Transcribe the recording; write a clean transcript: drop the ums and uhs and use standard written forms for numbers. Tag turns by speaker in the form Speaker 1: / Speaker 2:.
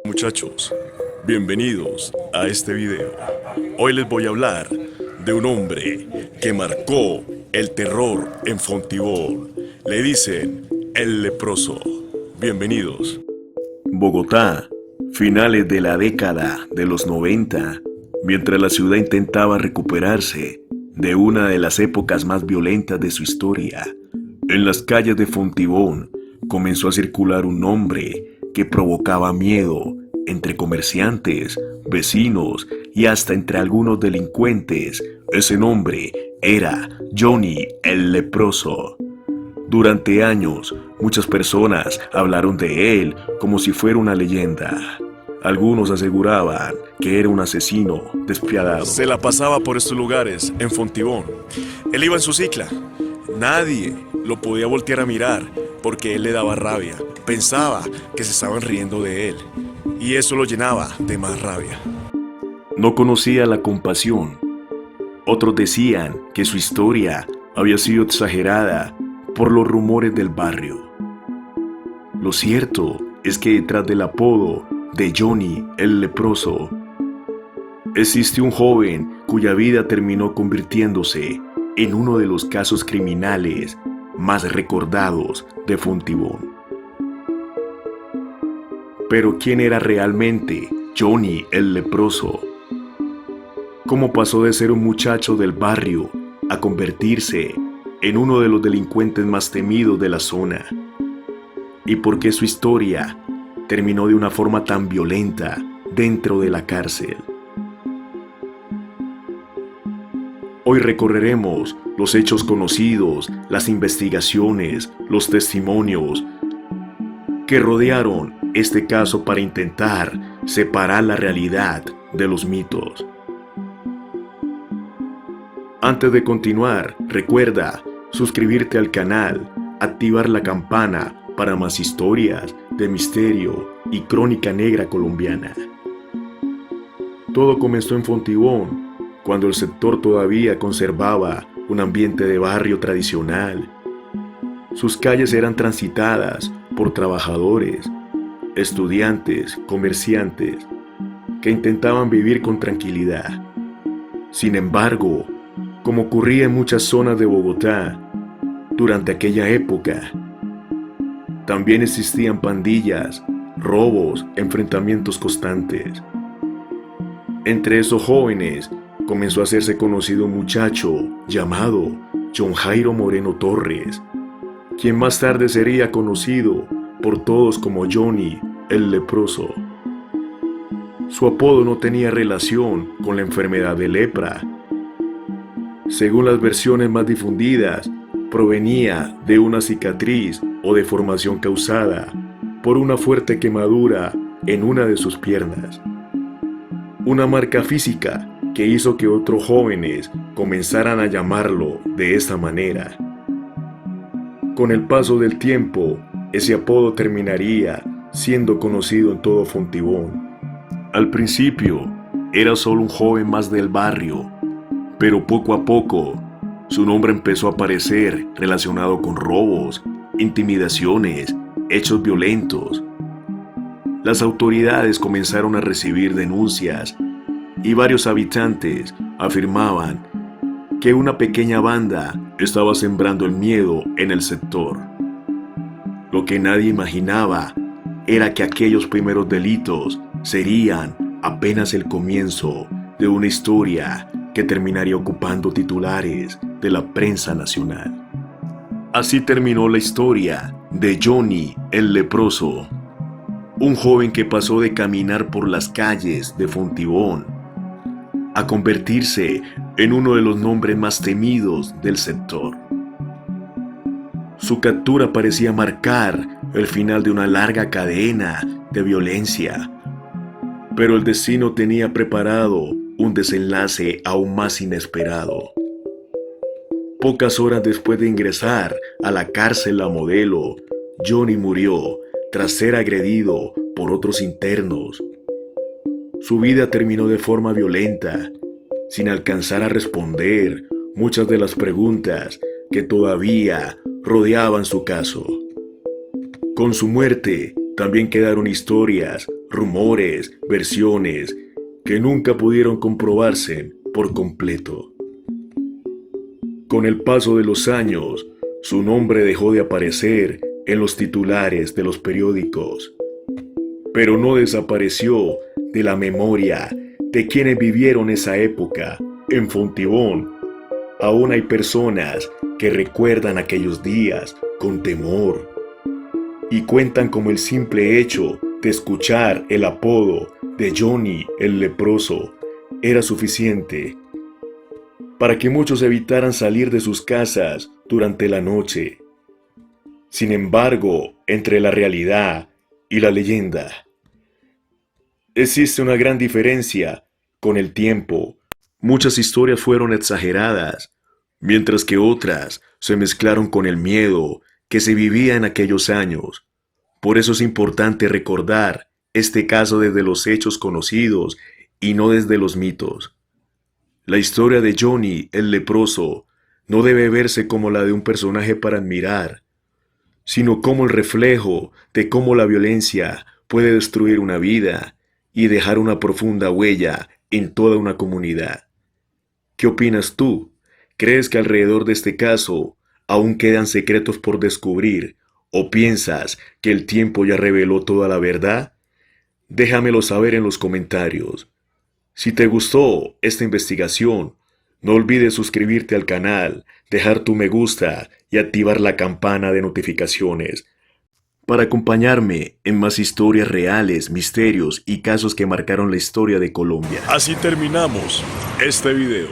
Speaker 1: Muchachos, bienvenidos a este video. Hoy les voy a hablar de un hombre que marcó el terror en Fontibón. Le dicen el leproso. Bienvenidos. Bogotá, finales de la década de los 90, mientras la ciudad intentaba recuperarse de una de las épocas más violentas de su historia. En las calles de Fontibón comenzó a circular un nombre que provocaba miedo entre comerciantes, vecinos y hasta entre algunos delincuentes. Ese nombre era Johnny el Leproso. Durante años, muchas personas hablaron de él como si fuera una leyenda. Algunos aseguraban que era un asesino despiadado. Se la pasaba por estos lugares, en Fontibón. Él iba en su cicla. Nadie lo podía voltear a mirar porque él le daba rabia. Pensaba que se estaban riendo de él y eso lo llenaba de más rabia. No conocía la compasión. Otros decían que su historia había sido exagerada por los rumores del barrio. Lo cierto es que detrás del apodo de Johnny el Leproso existe un joven cuya vida terminó convirtiéndose en uno de los casos criminales más recordados de Fontibón. Pero ¿quién era realmente Johnny el Leproso? ¿Cómo pasó de ser un muchacho del barrio a convertirse en uno de los delincuentes más temidos de la zona? ¿Y por qué su historia terminó de una forma tan violenta dentro de la cárcel? Hoy recorreremos los hechos conocidos, las investigaciones, los testimonios que rodearon este caso para intentar separar la realidad de los mitos. Antes de continuar, recuerda suscribirte al canal, activar la campana para más historias de misterio y crónica negra colombiana. Todo comenzó en Fontibón, cuando el sector todavía conservaba un ambiente de barrio tradicional. Sus calles eran transitadas por trabajadores, estudiantes, comerciantes, que intentaban vivir con tranquilidad. Sin embargo, como ocurría en muchas zonas de Bogotá, durante aquella época, también existían pandillas, robos, enfrentamientos constantes. Entre esos jóvenes comenzó a hacerse conocido un muchacho llamado John Jairo Moreno Torres, quien más tarde sería conocido por todos como Johnny el Leproso. Su apodo no tenía relación con la enfermedad de lepra. Según las versiones más difundidas, provenía de una cicatriz o deformación causada por una fuerte quemadura en una de sus piernas. Una marca física que hizo que otros jóvenes comenzaran a llamarlo de esta manera. Con el paso del tiempo, ese apodo terminaría siendo conocido en todo Fontibón. Al principio, era solo un joven más del barrio, pero poco a poco, su nombre empezó a aparecer relacionado con robos, intimidaciones, hechos violentos. Las autoridades comenzaron a recibir denuncias y varios habitantes afirmaban que una pequeña banda estaba sembrando el miedo en el sector. Lo que nadie imaginaba era que aquellos primeros delitos serían apenas el comienzo de una historia que terminaría ocupando titulares de la prensa nacional. Así terminó la historia de Johnny el Leproso, un joven que pasó de caminar por las calles de Fontibón a convertirse en uno de los nombres más temidos del sector. Su captura parecía marcar el final de una larga cadena de violencia, pero el destino tenía preparado un desenlace aún más inesperado. Pocas horas después de ingresar a la cárcel La Modelo, Johnny murió tras ser agredido por otros internos. Su vida terminó de forma violenta, sin alcanzar a responder muchas de las preguntas que todavía rodeaban su caso. Con su muerte, también quedaron historias rumores, versiones que nunca pudieron comprobarse por completo. Con el paso de los años, su nombre dejó de aparecer en los titulares de los periódicos, pero no desapareció de la memoria de quienes vivieron esa época. En Fontibón, aún hay personas que recuerdan aquellos días con temor y cuentan como el simple hecho de escuchar el apodo de Johnny el Leproso era suficiente para que muchos evitaran salir de sus casas durante la noche. Sin embargo, entre la realidad y la leyenda, existe una gran diferencia. Con el tiempo, muchas historias fueron exageradas, mientras que otras se mezclaron con el miedo que se vivía en aquellos años. Por eso es importante recordar este caso desde los hechos conocidos y no desde los mitos. La historia de Johnny el Leproso no debe verse como la de un personaje para admirar, sino como el reflejo de cómo la violencia puede destruir una vida y dejar una profunda huella en toda una comunidad. ¿Qué opinas tú? ¿Crees que alrededor de este caso aún quedan secretos por descubrir o piensas que el tiempo ya reveló toda la verdad? Déjamelo saber en los comentarios. Si te gustó esta investigación, no olvides suscribirte al canal, dejar tu me gusta y activar la campana de notificaciones para acompañarme en más historias reales, misterios y casos que marcaron la historia de Colombia.
Speaker 2: Así terminamos este video.